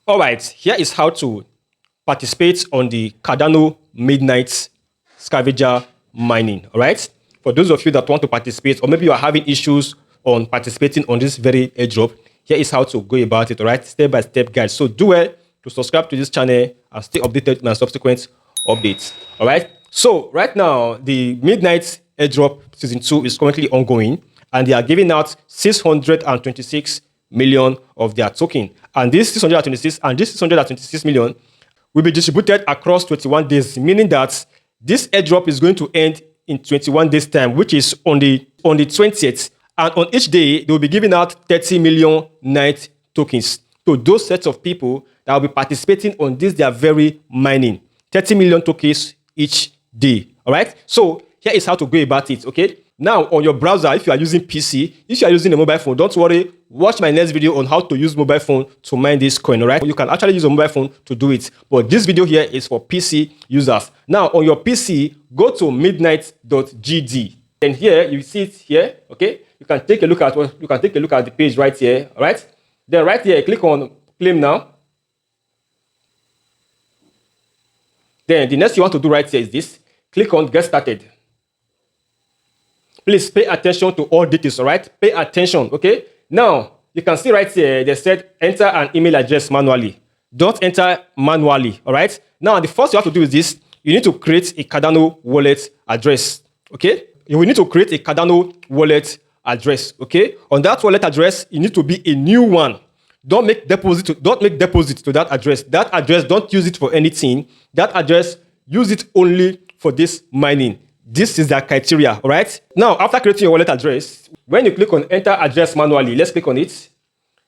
All right, here is how to participate on the Cardano Midnight Scavenger Mining. All right, for those of you that want to participate, or maybe you are having issues on participating on this very airdrop, here is how to go about it. All right, step-by-step guide. So do well to subscribe to this channel and stay updated with my subsequent updates. All right, so right now the Midnight airdrop season 2 is currently ongoing, and they are giving out 626 million of their token, and this 626 million will be distributed across 21 days, meaning that this airdrop is going to end in 21 days time, which is on the 20th, and on each day they will be giving out 30 million night tokens to those sets of people that will be participating on this their very mining. 30 million tokens each day. All right, so here is how to go about it. Okay, now on your browser, if you are using PC, if you are using a mobile phone, don't worry, watch my next video on how to use mobile phone to mine this coin. All right, you can actually use a mobile phone to do it, but this video here is for PC users. Now on your PC, go to midnight.gd, and here you see it here. Okay, you can take a look at the page right here. All right, then right here click on claim now. Then the next you want to do right here is this: click on get started. Please pay attention to all details. All right, pay attention. Okay, now you can see right here they said enter an email address manually. Don't enter manually. All right, now the first you have to do is this: you need to create a Cardano wallet address. Okay, you will need to create a Cardano wallet address. Okay, on that wallet address you need to be a new one. Don't make deposit to that address. That address, don't use it for anything. That address, use it only for this mining. This is the criteria. All right, now after creating your wallet address, when you click on enter address manually, let's click on it.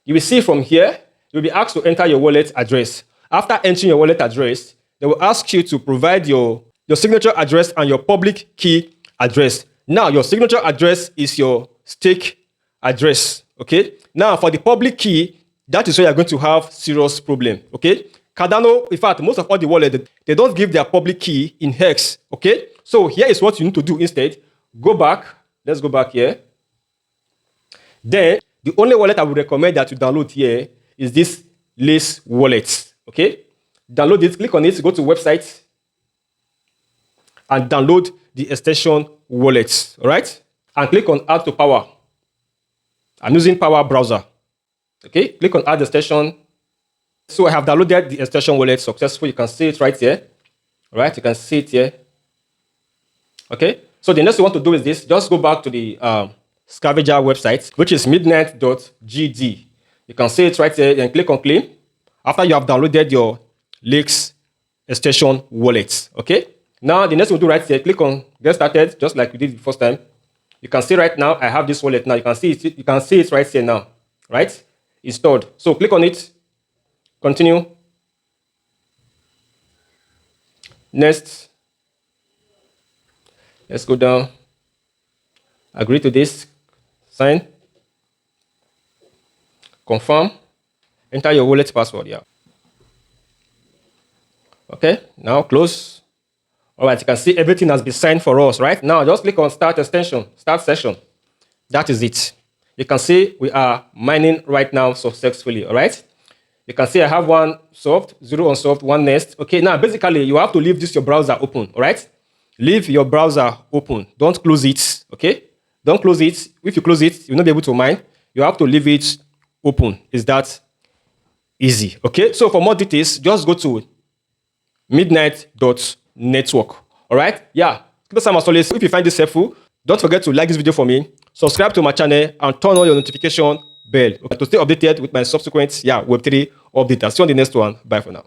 You will see from here you'll be asked to enter your wallet address. After entering your wallet address, they will ask you to provide your signature address and your public key address. Now your signature address is your stake address. Okay, now for the public key, that is where you're going to have serious problem. Okay, Cardano, in fact, most of all the wallets, they don't give their public key in hex. Okay, so here is what you need to do instead. Go back. Let's go back here. Then the only wallet I would recommend that you download here is this Lace wallet. Okay, download it. Click on it. Go to website and download the extension wallet. All right, and click on add to power. I'm using Power browser. Okay, click on add extension. So I have downloaded the extension wallet successfully. You can see it right here. All right, you can see it here. Okay, so the next you want to do is this: just go back to the Scavenger website, which is midnight.gd. You can see it right here and click on claim after you have downloaded your Lakes extension wallet. Okay, now the next we'll do right here, click on get started, just like we did the first time. You can see right now I have this wallet now. You can see it right here now, right? Installed. So click on it, continue. Next, let's go down, agree to this, sign, confirm, enter your wallet password. Yeah. Okay, now close. All right, you can see everything has been signed for us. Right now, just click on start extension, start session. That is it. You can see we are mining right now successfully. All right, you can see I have one solved, 0 unsolved, 1 next. Okay, now basically you have to leave your browser open. All right, leave your browser open. Don't close it. Okay, don't close it. If you close it, you'll not be able to mine. You have to leave it open. Is that easy? Okay, so for more details, just go to midnight.network. All right, yeah. If you find this helpful, don't forget to like this video for me, subscribe to my channel, and turn on your notification bell to stay updated with my subsequent Web3 updates. I'll see you on the next one. Bye for now.